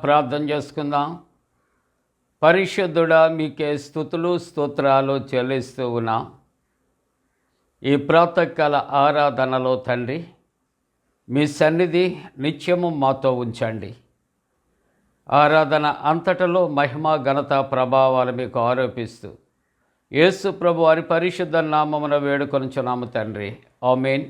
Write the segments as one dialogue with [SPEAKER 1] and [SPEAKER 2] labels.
[SPEAKER 1] ప్రార్థన చేసుకుందాం. పరిశుద్ధుడా, మీకే స్తుతులు స్తోత్రాలు చెల్లిస్తూ ఉన్నాం. ఈ ప్రాతకాల ఆరాధనలో తండ్రి, మీ సన్నిధి నిత్యము మాతో ఉంచండి. ఆరాధన అంతటలో మహిమ ఘనత ప్రభావాలు మీకు ఆరోపిస్తూ యేసు ప్రభు వారి పరిశుద్ధ నామమున వేడుకొనుచున్నాము తండ్రి. ఆమేన్.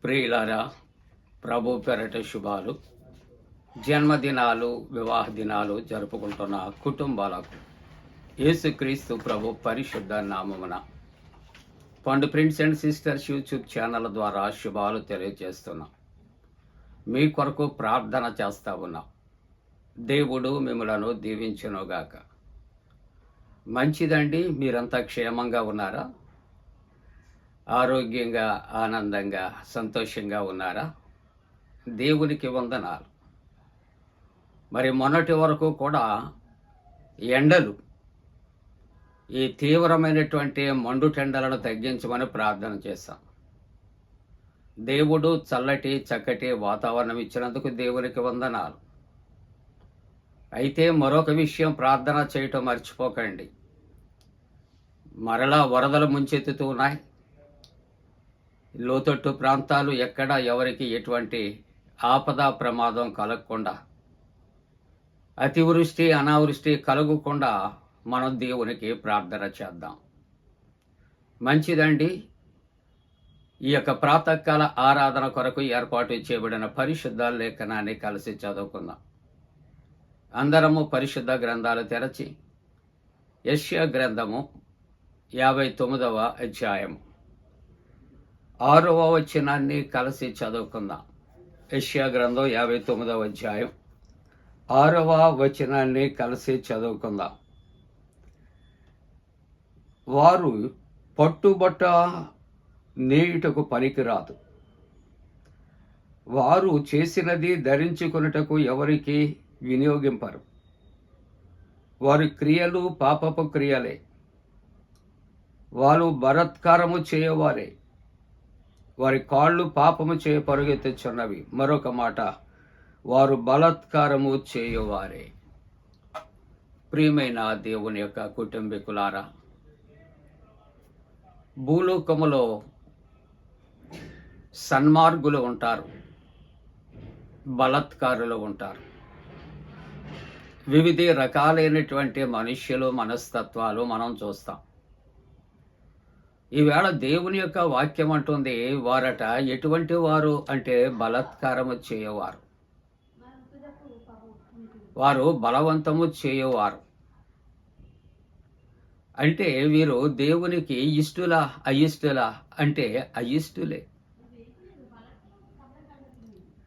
[SPEAKER 1] ప్రియులారా, ప్రభు పేరట శుభాలు. జన్మదినాలు, వివాహ దినాలు జరుపుకుంటున్న కుటుంబాలకు యేసుక్రీస్తు ప్రభు పరిశుద్ధ నామమున పండు prince and sisters YouTube channel ద్వారా శుభాలు తెలియజేస్తున్నాం. మీ కొరకు ప్రార్థన చేస్తా ఉన్నాం. దేవుడు మిమ్మలను దీవించునుగాక. మంచిదండి, మీరంతా క్షేమంగా ఉన్నారా? ఆరోగ్యంగా, ఆనందంగా, సంతోషంగా ఉన్నారా? దేవునికి వందనాలు. మరి మొన్నటి వరకు కూడా ఎండలు, ఈ తీవ్రమైనటువంటి మండుటెండలను తగ్గించమని ప్రార్థన చేశాం. దేవుడు చల్లటి చక్కటి వాతావరణం ఇచ్చినందుకు దేవునికి వందనాలు. అయితే మరొక విషయం, ప్రార్థన చేయటం మర్చిపోకండి. మరలా వరదలు ముంచెత్తుతూ ఉన్నాయి. లోతట్టు ప్రాంతాలు ఎక్కడ ఎవరికి ఎటువంటి ఆపద ప్రమాదం కలగకుండా, అతివృష్టి అనావృష్టి కలగకుండా మనం దేవునికి ప్రార్థన చేద్దాం. మంచిదండి. ఈ యొక్క ప్రాతకాల ఆరాధన కొరకు ఏర్పాటు చేయబడిన పరిశుద్ధ లేఖనాన్ని కలిసి చదువుకుందాం. అందరము పరిశుద్ధ గ్రంథాలు తెరచి యెషయా గ్రంథము 59వ అధ్యాయము 6వ వచనాన్ని కలిసి చదువుకుందాం. యెషయా గ్రంథం 59వ అధ్యాయం 6వ వచనాన్ని కలిసి చదువుకుందాం. వారు పట్టుబట్ట నేయుటకు పనికిరాదు, వారు చేసినది ధరించుకొనుటకు ఎవరికి వినియోగింపరు. వారి క్రియలు పాపపు క్రియలే, వారు బలాత్కారము చేయవారే, వారి కాళ్ళు పాపము చేయ పరుగెత్తుచున్నవి. మరొక మాట, వారు బలాత్కారము చేయువారే. ప్రియమైన దేవుని యొక్క కుటుంబీకులారా, భూలోకములో సన్మార్గులు ఉంటారు, బలాత్కారులు ఉంటారు. వివిధ రకాలైనటువంటి మనుష్యులు మనస్తత్వాలు మనం చూస్తాం. ఈవేళ దేవుని యొక్క వాక్యం అంటుంది, వారట ఎటువంటి వారు అంటే బలాత్కారము చేయవారు, వారు బలవంతము చేయవారు. అంటే వీరు దేవునికి ఇష్టులా అయిష్టులా అంటే అయిష్టులే.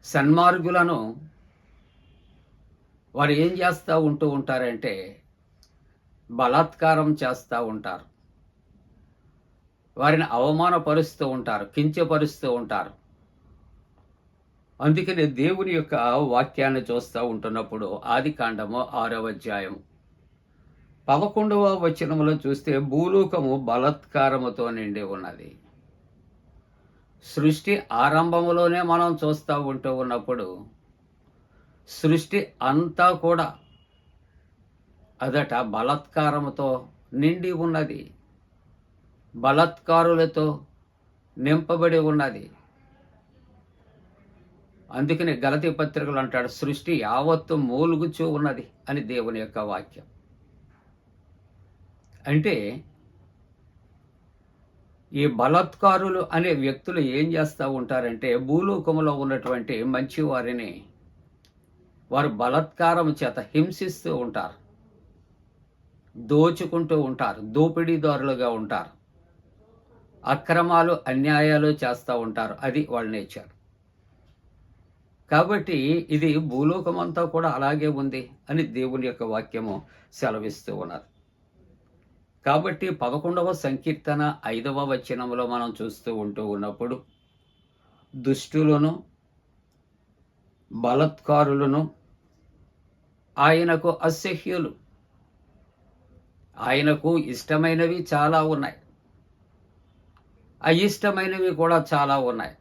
[SPEAKER 1] సన్మార్గులను వారు ఏం చేస్తూ ఉంటారంటే బలాత్కారం చేస్తూ ఉంటారు, వారిని అవమానపరుస్తూ ఉంటారు, కించపరుస్తూ ఉంటారు. అందుకని దేవుని యొక్క వాక్యాన్ని చూస్తూ ఉంటున్నప్పుడు ఆదికాండము 6వ అధ్యాయం 11వ వచనములో చూస్తే భూలోకము బలాత్కారముతో నిండి ఉన్నది. సృష్టి ఆరంభములోనే మనం చూస్తూ ఉన్నప్పుడు సృష్టి అంతా కూడా అదట బలాత్కారముతో నిండి ఉన్నది, బలాత్కారులతో నింపబడి ఉన్నది. అందుకని గలతీ పత్రికలు అంటాడు, సృష్టి యావత్తు మూలుగుచూ ఉన్నది అని దేవుని యొక్క వాక్యం. అంటే ఈ బలాత్కారులు అనే వ్యక్తులు ఏం చేస్తూ ఉంటారంటే భూలోకములో ఉన్నటువంటి మంచి వారిని వారు బలాత్కారం చేత హింసిస్తూ ఉంటారు, దోచుకుంటూ ఉంటారు, దోపిడీదారులుగా ఉంటారు, అక్రమాలు అన్యాయాలు చేస్తూ ఉంటారు. అది వాళ్ళ నేచర్. కాబట్టి ఇది భూలోకమంతా కూడా అలాగే ఉంది అని దేవుని యొక్క వాక్యము సెలవిస్తూ ఉన్నారు. కాబట్టి 11వ సంకీర్తన 5వ వచనంలో మనం చూస్తూ ఉన్నప్పుడు దుష్టులను బలాత్కారులను ఆయనకు అసహ్యులు. ఆయనకు ఇష్టమైనవి చాలా ఉన్నాయి, అయిష్టమైనవి కూడా చాలా ఉన్నాయి.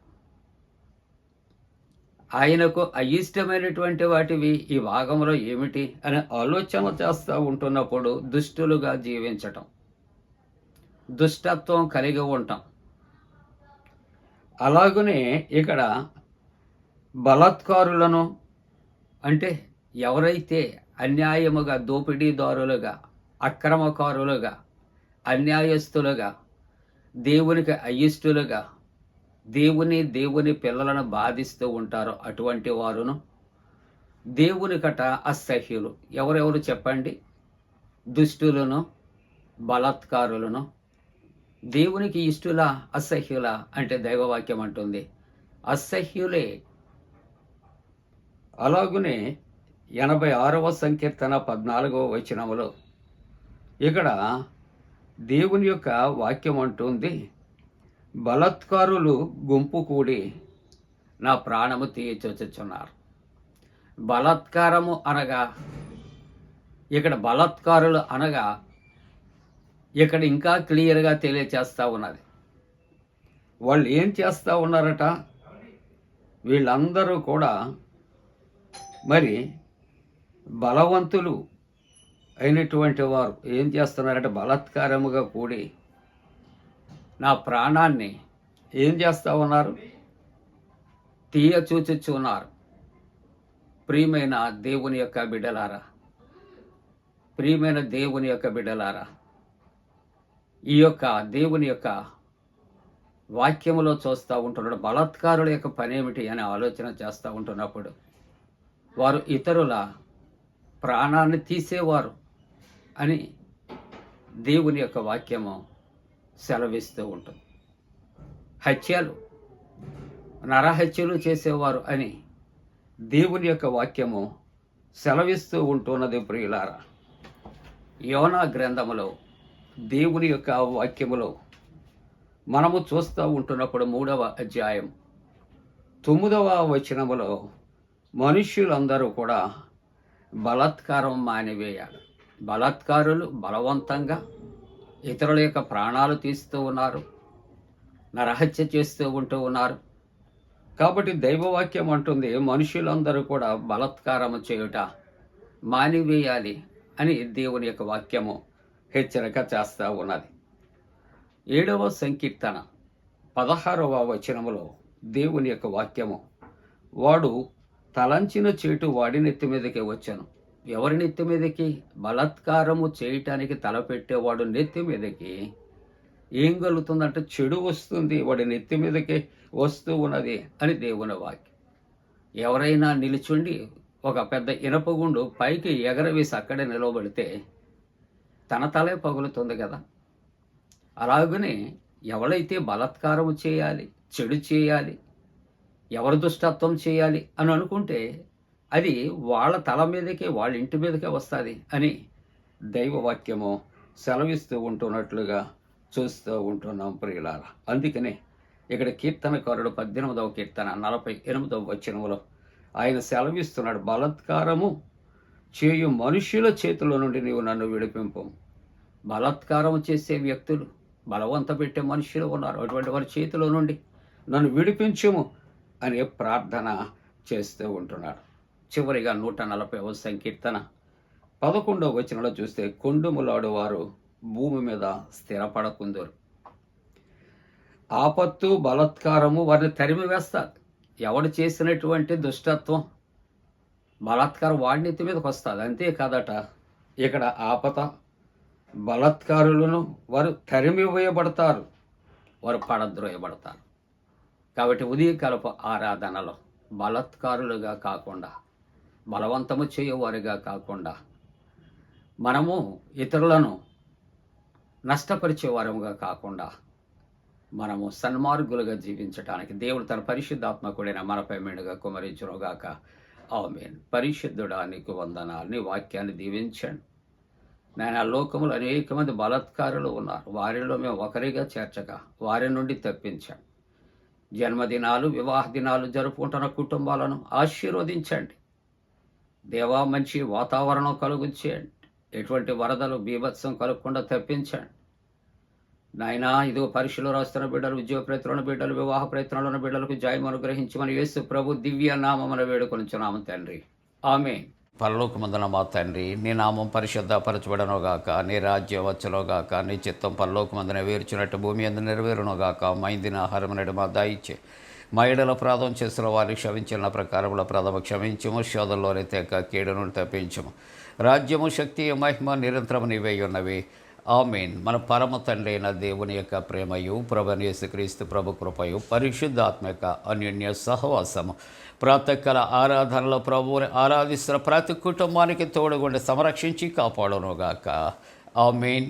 [SPEAKER 1] ఆయనకు అయిష్టమైనటువంటి వాటివి ఈ భాగంలో ఏమిటి అని ఆలోచన చేస్తూ ఉంటున్నప్పుడు దుష్టులుగా జీవించటం, దుష్టత్వం కలిగి ఉంటాం. అలాగనే ఇక్కడ బలాత్కారులను అంటే ఎవరైతే అన్యాయముగా దోపిడీదారులుగా అక్రమకారులుగా అన్యాయస్తులుగా దేవునికి అయిష్టులుగా దేవుని పిల్లలను బాధిస్తూ ఉంటారో అటువంటి వారును దేవునికట అసహ్యులు. ఎవరెవరు చెప్పండి? దుష్టులను బలాత్కారులను. దేవునికి ఇష్టులా అసహ్యులా అంటే దైవవాక్యం అంటుంది అసహ్యులే. అలాగునే 86వ సంకీర్తన 14వ వచనములో ఇక్కడ దేవుని యొక్క వాక్యం అంటుంది, బలాత్కారులు గుంపు కూడి నా ప్రాణము తీయచొచ్చుచున్నారు. బలాత్కారము అనగా ఇక్కడ బలాత్కారులు అనగా ఇక్కడ ఇంకా క్లియర్గా తెలియచేస్తూ ఉన్నది. వాళ్ళు ఏం చేస్తూ ఉన్నారట? వీళ్ళందరూ కూడా మరి బలవంతులు అయినటువంటి వారు ఏం చేస్తున్నారంటే బలాత్కారముగా కూడి నా ప్రాణాన్ని ఏం చేస్తూ ఉన్నారు? తీయచూచుచున్నారు. ప్రియమైన దేవుని యొక్క బిడ్డలారా, ప్రియమైన దేవుని యొక్క బిడ్డలారా, ఈ యొక్క దేవుని యొక్క వాక్యములో చూస్తూ ఉంటున్నాడు బలాత్కారుల యొక్క పనేమిటి అని ఆలోచన చేస్తూ ఉంటున్నప్పుడు వారు ఇతరుల ప్రాణాన్ని తీసేవారు అని దేవుని యొక్క వాక్యము సెలవిస్తూ ఉంటుంది. హత్యలు, నరహత్యలు చేసేవారు అని దేవుని యొక్క వాక్యము సెలవిస్తూ ఉంటున్నది. ప్రియులారా, యోనా గ్రంథములో దేవుని యొక్క వాక్యములో మనము చూస్తూ ఉంటున్నప్పుడు 3వ అధ్యాయం 9వ వచనములో మనుష్యులందరూ కూడా బలాత్కారం మానివేయాలి. బలాత్కారులు బలవంతంగా ఇతరుల యొక్క ప్రాణాలు తీస్తూ ఉన్నారు, నరహత్య చేస్తూ ఉన్నారు. కాబట్టి దైవవాక్యం అంటుంది మనుషులందరూ కూడా బలాత్కారము చేయుట మానివేయాలి అని దేవుని యొక్క వాక్యము హెచ్చరిక చేస్తూ ఉన్నది. 7వ16వ వచనములో దేవుని యొక్క వాక్యము, వాడు తలంచిన చేటు వాడి నెత్తి మీదకే వచ్చాను. ఎవరి నెత్తి మీదకి? బలాత్కారము చేయటానికి తలపెట్టేవాడు నెత్తి మీదకి ఏం కలుగుతుందంటే చెడు వస్తుంది, వాడి నెత్తి మీదకి వస్తూ ఉన్నది అని దేవుని వాక్యం. ఎవరైనా నిలుచుండి ఒక పెద్ద ఇనపగుండు పైకి ఎగరవేసి అక్కడే నిలవబడితే తన తలే పగులుతుంది కదా. అలాగనే ఎవరైతే బలాత్కారము చేయాలి, చెడు చేయాలి, ఎవరి దుష్టత్వం చేయాలి అని అనుకుంటే అది వాళ్ళ తల మీదకే, వాళ్ళ ఇంటి మీదకే వస్తుంది అని దైవవాక్యము సెలవిస్తూ ఉంటున్నట్లుగా చూస్తూ ఉంటున్నాం ప్రియులారా. అందుకనే ఇక్కడ కీర్తనకారుడు 18వ కీర్తన 48వ వచనములో ఆయన సెలవిస్తున్నాడు, బలాత్కారము చేయు మనుషుల చేతిలో నుండి నీవు నన్ను విడిపింపు. బలాత్కారం చేసే వ్యక్తులు, బలవంత పెట్టే మనుషులు ఉన్నారు, అటువంటి వారి చేతిలో నుండి నన్ను విడిపించుము అనే ప్రార్థన చేస్తూ ఉంటున్నాడు. చివరిగా 140వ సంకీర్తన 11వ వచనంలో చూస్తే, కొండుములాడు వారు భూమి మీద స్థిరపడకుందరు. ఆపత్తు బలాత్కారము వారిని తరిమి వేస్తారు. ఎవడు చేసినటువంటి దుష్టత్వం, బలాత్కారం వాడి నెత్తి మీదకి వస్తుంది. అంతేకాదట, ఇక్కడ ఆపత బలాత్కారులను వారు తరిమివేయబడతారు, వారు పడద్రోయబడతారు. కాబట్టి ఉదయకాలపు ఆరాధనలో బలాత్కారులుగా కాకుండా, బలవంతము చేయవారిగా కాకుండా, మనము ఇతరులను నష్టపరిచేవారముగా కాకుండా, మనము సన్మార్గులుగా జీవించడానికి దేవుడు తన పరిశుద్ధాత్మకుడైన మనపై మెండుగా కుమరించునుగాక. ఆమేన్. పరిశుద్ధుడా నీకు వందనాలు. నీ వాక్యాన్ని దీవించండి నాయన. లోకములు అనేక మంది బలాత్కారులు ఉన్నారు, వారిలో మేము ఒకరిగా చేర్చగా వారి నుండి తప్పించండి. జన్మదినాలు, వివాహ దినాలు జరుపుకుంటున్న కుటుంబాలను ఆశీర్వదించండి దేవా. మంచి వాతావరణం కలుగు చేయండి. ఎటువంటి వరదలు, బీభత్సం కలగకుండా తప్పించండి నాయనా. ఇదిగో పరీక్షలు రాస్తున్న బిడ్డలు, ఉద్యోగ ప్రయత్నాల బిడ్డలు, వివాహ ప్రయత్నాలు ఉన్న బిడ్డలకు జయం అనుగ్రహించి మన యేసు ప్రభు దివ్య నామమున వేడుకొనుచున్నాము తండ్రి. ఆమేన్. పరలోకమందున మా తండ్రి, నీ నామం పరిశుద్ధపరచబడనుగాక, నీ రాజ్యం వచ్చునుగాక, నీ చిత్తం పరలోకమందున వేర్చినట్టు భూమి అందు నెరవేరునుగాక. మా ఇందిన ఆహారం నేడు మా దయచే, మా ఏడల అపరాధం చేసిన వారిని క్షమించిన ప్రకారముల అపరాధము క్షమించము, శోధనలోని తెక్క కీడు నుండి తప్పించము. రాజ్యము, శక్తి, మహిమ నిరంతరము నీవే ఉన్నవి. ఆమేన్. మన పరమ తండ్రి అయిన దేవుని యొక్క ప్రేమయు, ప్రభువైన యేసుక్రీస్తు ప్రభు కృపయు, పరిశుద్ధాత్మ యొక్క అన్యోన్య సహవాసము ప్రాతకాల ఆరాధనలో ప్రభువుని ఆరాధిస్తున్న ప్రతి కుటుంబానికి తోడుగుండి సంరక్షించి కాపాడునుగాక. ఆమేన్.